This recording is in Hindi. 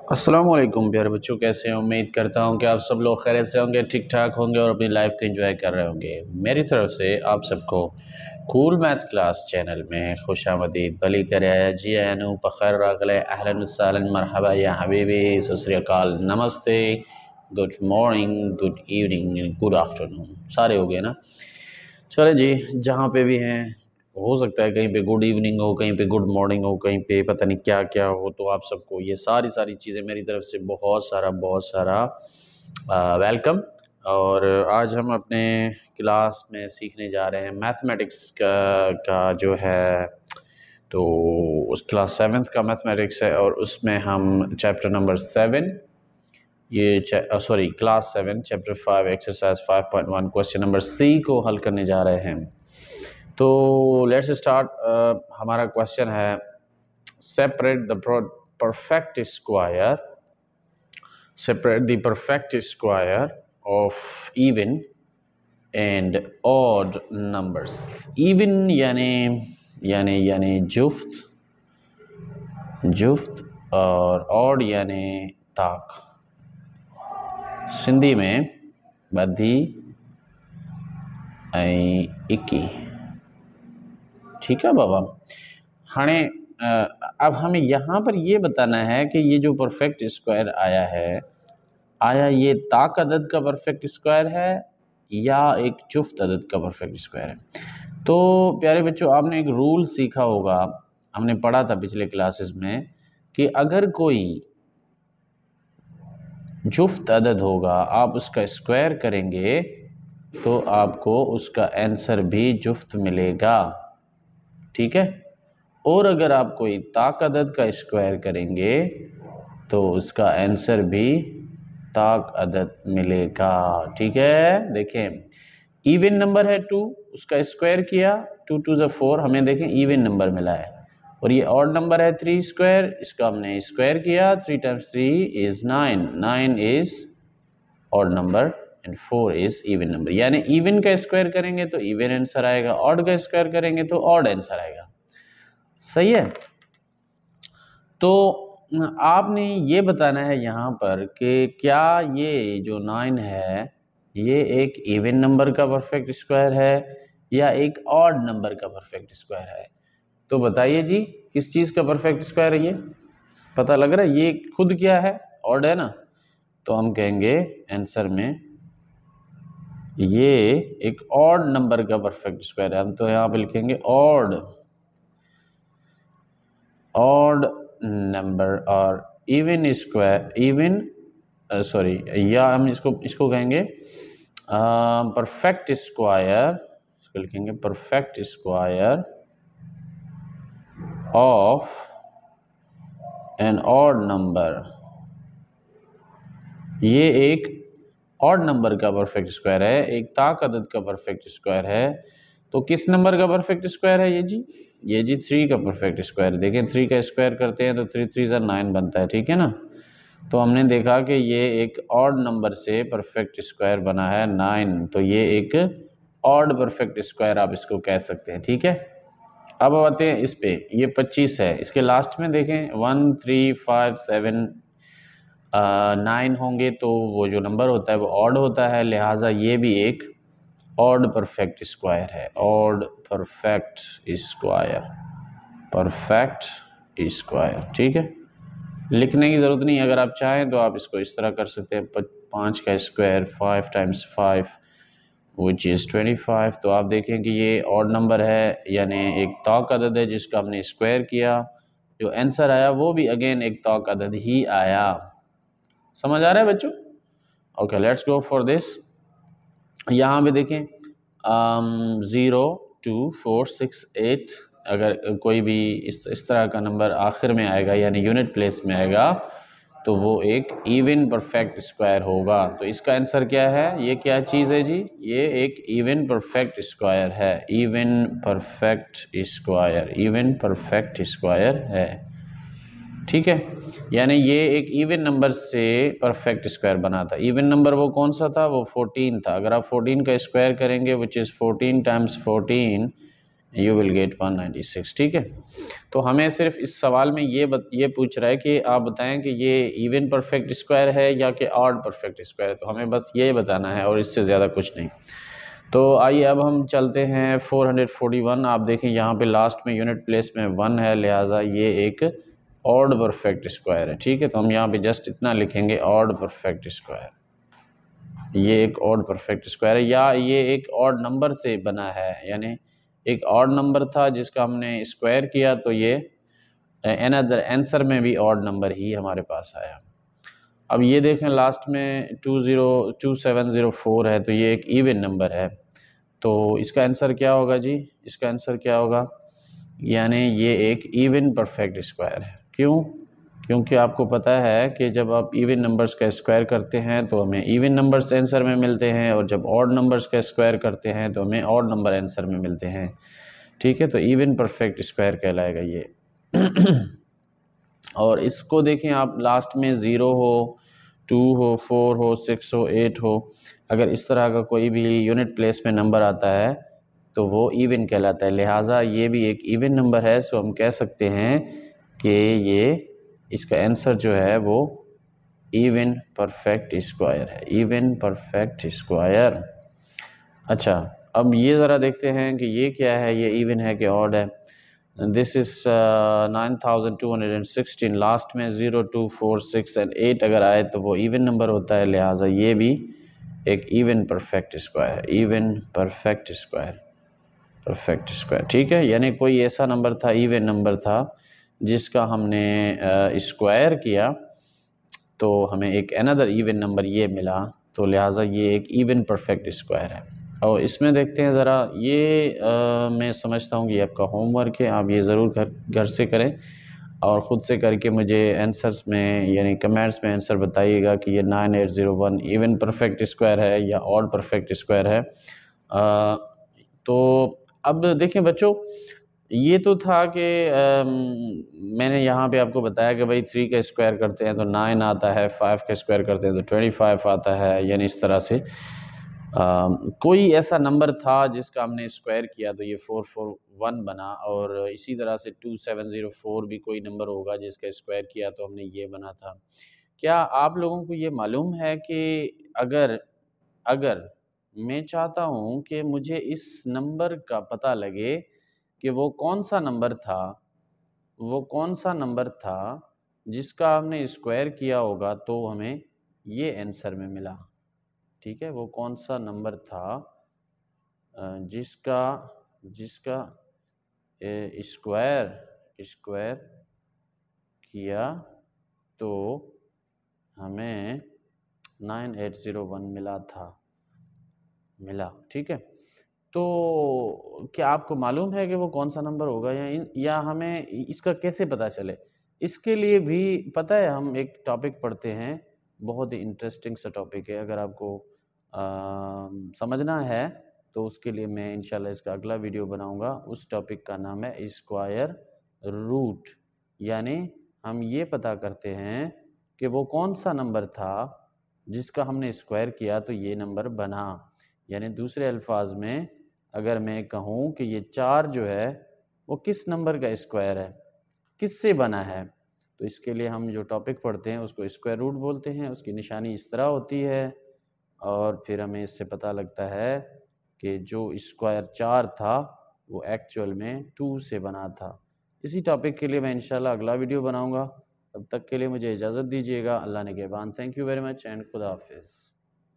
अस्सलामुअलैकुम प्यारे बच्चों, कैसे हैं? उम्मीद करता हूं कि आप सब लोग खैरियत से होंगे, ठीक ठाक होंगे और अपनी लाइफ को एंजॉय कर रहे होंगे। मेरी तरफ से आप सबको कूल मैथ क्लास चैनल में खुशामदीद भली करे जी आनू पखर रागले अहलन वसहलन मरहबा या हबीबी, सत श्री अकाल, नमस्ते, good morning, good evening, good afternoon, सारे हो गए ना। चले जी, जहाँ पे भी हैं, हो सकता है कहीं पे गुड इवनिंग हो, कहीं पे गुड मॉर्निंग हो, कहीं पे पता नहीं क्या क्या हो। तो आप सबको ये सारी चीज़ें मेरी तरफ से बहुत सारा वेलकम। और आज हम अपने क्लास में सीखने जा रहे हैं मैथमेटिक्स का जो है, तो उस क्लास 7th का मैथमेटिक्स है और उसमें हम chapter number 7, class 7 chapter 5 exercise 5.1 question number C को हल करने जा रहे हैं। तो लेट्स स्टार्ट। हमारा क्वेश्चन है separate the perfect square of even and odd numbers. Even यानी जुफ्त और ऑड यानी ताक, सिंधी में बदी ऐं इक्की। ठीक है बाबा। हाणे अब हमें यहाँ पर ये बताना है कि ये जो परफेक्ट स्क्वायर आया है, आया ये ताक अदद का परफेक्ट स्क्वायर है या एक जुफ्त अदद का परफेक्ट स्क्वायर है। तो प्यारे बच्चों, आपने एक रूल सीखा होगा, हमने पढ़ा था पिछले क्लासेस में, कि अगर कोई जुफ्त अदद होगा, आप उसका स्क्वायर करेंगे तो आपको उसका आंसर भी जुफ्त मिलेगा। ठीक है। और अगर आप कोई ताक अदद का स्क्वायर करेंगे तो उसका आंसर भी ताक अदद मिलेगा। ठीक है। देखें, इवन नंबर है 2, उसका स्क्वायर किया, 2 2 ज़ा 4, हमें देखें इवन नंबर मिला है। और ये ऑड नंबर है 3 स्क्वायर, इसका हमने स्क्वायर किया, 3 times 3 is 9, 9 is odd number and 4 is even number. यानी इवन का स्क्वायर करेंगे तो इवन आंसर आएगा, ऑड का स्क्वायर करेंगे तो ऑड आंसर आएगा। सही है। तो आपने ये बताना है यहाँ पर कि क्या ये जो 9 है ये एक इवन नंबर का परफेक्ट स्क्वायर है या एक ऑड नंबर का परफेक्ट स्क्वायर है। तो बताइए जी, किस चीज़ का परफेक्ट स्क्वायर है ये? पता लग रहा है ये खुद क्या है? ऑड है ना। तो हम कहेंगे आंसर में ये एक ऑड नंबर का परफेक्ट स्क्वायर है। हम तो यहाँ पे लिखेंगे ऑड नंबर और इवन स्क्वायर, या हम इसको कहेंगे परफेक्ट स्क्वायर, इसको लिखेंगे perfect square of an odd number. ये एक ऑड नंबर का परफेक्ट स्क्वायर है, एक ताक अदद का परफेक्ट स्क्वायर है। तो किस नंबर का परफेक्ट स्क्वायर है ये जी? ये जी 3 का परफेक्ट स्क्वायर। देखें 3 का स्क्वायर करते हैं तो 3 3 ज़ा 9 बनता है। ठीक है ना। तो हमने देखा कि ये एक ऑड नंबर से परफेक्ट स्क्वायर बना है 9, तो ये एक ऑड परफेक्ट स्क्वायर आप इसको कह सकते हैं। ठीक है। अब आते हैं इस पे, ये 25 है, इसके लास्ट में देखें 1 3 5 7 9 होंगे तो वो जो नंबर होता है वो ऑड होता है, लिहाजा ये भी एक ऑड परफेक्ट स्क्वायर है। Odd perfect square. ठीक है। लिखने की ज़रूरत नहीं, अगर आप चाहें तो आप इसको इस तरह कर सकते हैं, 5 का स्क्वायर 5 टाइम्स 5 विच इज़ 25। तो आप देखें कि ये ऑड नंबर है, यानी एक ताक अदद है जिसका हमने स्क्वायर किया, जो आंसर आया वो भी अगेन एक ताक अदद ही आया। समझ आ रहा है बच्चों? Okay, let's go for this. यहाँ पे देखें 0 2 4 6 8, अगर कोई भी इस तरह का नंबर आखिर में आएगा यानी यूनिट प्लेस में आएगा तो वो एक इवन परफेक्ट स्क्वायर होगा। तो इसका आंसर क्या है? ये क्या चीज़ है जी? ये एक इवन परफेक्ट स्क्वायर है। इवन परफेक्ट स्क्वायर है। ठीक है। यानी ये एक इवन नंबर से परफेक्ट स्क्वायर बना था। इवन नंबर वो कौन सा था? वो 14 था। अगर आप 14 का स्क्वायर करेंगे which is 14 times 14 you will get 196। ठीक है, तो हमें सिर्फ इस सवाल में ये पूछ रहा है कि आप बताएं कि ये इवन परफेक्ट स्क्वायर है या कि ऑड परफेक्ट स्क्वायर है, तो हमें बस ये बताना है और इससे ज़्यादा कुछ नहीं। तो आइए अब हम चलते हैं 441। आप देखें यहाँ पे लास्ट में यूनिट प्लेस में 1 है, लिहाजा ये एक ऑड परफेक्ट स्क्वायर है। ठीक है, तो हम यहाँ पे जस्ट इतना लिखेंगे ऑड परफेक्ट स्क्वायर, ये एक ऑड परफेक्ट स्क्वायर है, या ये एक ऑड नंबर से बना है, यानी एक ऑड नंबर था जिसका हमने स्क्वायर किया तो ये अनदर आंसर में भी ऑड नंबर ही हमारे पास आया। अब ये देखें लास्ट में 2704 है, तो ये एक इवन नंबर है, तो इसका आंसर क्या होगा जी? इसका आंसर क्या होगा? यानी ये एक इवन परफेक्ट स्क्वायर है। क्यों? क्योंकि आपको पता है कि जब आप इवन नंबर्स का स्क्वायर करते हैं तो हमें इवन नंबर्स आंसर में मिलते हैं, और जब ऑड नंबर्स का स्क्वायर करते हैं तो हमें ऑड नंबर आंसर में मिलते हैं। ठीक है, तो इवन परफेक्ट स्क्वायर कहलाएगा ये। और इसको देखें आप, लास्ट में 0 हो, 2 हो, 4 हो, 6 हो, 8 हो, अगर इस तरह का कोई भी यूनिट प्लेस में नंबर आता है तो वो इवन कहलाता है, लिहाजा ये भी एक इवन नंबर है। सो हम कह सकते हैं कि ये इसका आंसर जो है वो इवन परफेक्ट स्क्वायर है, इवन परफेक्ट स्क्वायर। अच्छा, अब ये ज़रा देखते हैं कि ये क्या है, ये इवन है कि ऑड है। दिस इज़ 9216, लास्ट में 0, 2, 4, 6 एंड 8 अगर आए तो वो इवन नंबर होता है, लिहाजा ये भी एक even perfect square, even perfect square, perfect square. ठीक है, यानी कोई ऐसा नंबर था, इवन नंबर था, जिसका हमने स्क्वायर किया तो हमें एक अनदर इवन नंबर ये मिला, तो लिहाजा ये एक इवन परफेक्ट स्क्वायर है। और इसमें देखते हैं ज़रा, ये मैं समझता हूँ कि ये आपका होमवर्क है, आप ये ज़रूर घर से करें और ख़ुद से करके मुझे आंसर्स में यानी कमेंट्स में आंसर बताइएगा कि ये 9801 इवन परफेक्ट स्क्वायर है या ऑड परफेक्ट स्क्वायर है। तो अब देखें बच्चों, ये तो था कि मैंने यहाँ पे आपको बताया कि भाई 3 का स्क्वायर करते हैं तो 9 आता है, 5 का स्क्वायर करते हैं तो 25 आता है, यानी इस तरह से कोई ऐसा नंबर था जिसका हमने स्क्वायर किया तो ये 441 बना, और इसी तरह से 2704 भी कोई नंबर होगा जिसका स्क्वायर किया तो हमने ये बना था। क्या आप लोगों को ये मालूम है कि अगर अगर मैं चाहता हूँ कि मुझे इस नंबर का पता लगे कि वो कौन सा नंबर था, वो कौन सा नंबर था जिसका हमने स्क्वायर किया होगा तो हमें ये आंसर में मिला। ठीक है, वो कौन सा नंबर था जिसका जिसका स्क्वायर किया तो हमें 9801 मिला। ठीक है, तो क्या आपको मालूम है कि वो कौन सा नंबर होगा, या हमें इसका कैसे पता चले? इसके लिए भी पता है, हम एक टॉपिक पढ़ते हैं, बहुत ही इंटरेस्टिंग सा टॉपिक है, अगर आपको समझना है तो उसके लिए मैं इंशाल्लाह इसका अगला वीडियो बनाऊंगा। उस टॉपिक का नाम है स्क्वायर रूट, यानी हम ये पता करते हैं कि वो कौन सा नंबर था जिसका हमने स्क्वायर किया तो ये नंबर बना। यानी दूसरे अल्फाज में अगर मैं कहूँ कि ये 4 जो है वो किस नंबर का स्क्वायर है, किससे बना है, तो इसके लिए हम जो टॉपिक पढ़ते हैं उसको स्क्वायर रूट बोलते हैं। उसकी निशानी इस तरह होती है, और फिर हमें इससे पता लगता है कि जो स्क्वायर 4 था वो एक्चुअल में 2 से बना था। इसी टॉपिक के लिए मैं इंशाल्लाह अगला वीडियो बनाऊंगा। तब तक के लिए मुझे इजाज़त दीजिएगा। अल्लाह ने कहबान। Thank you very much and खुदा हाफिज़।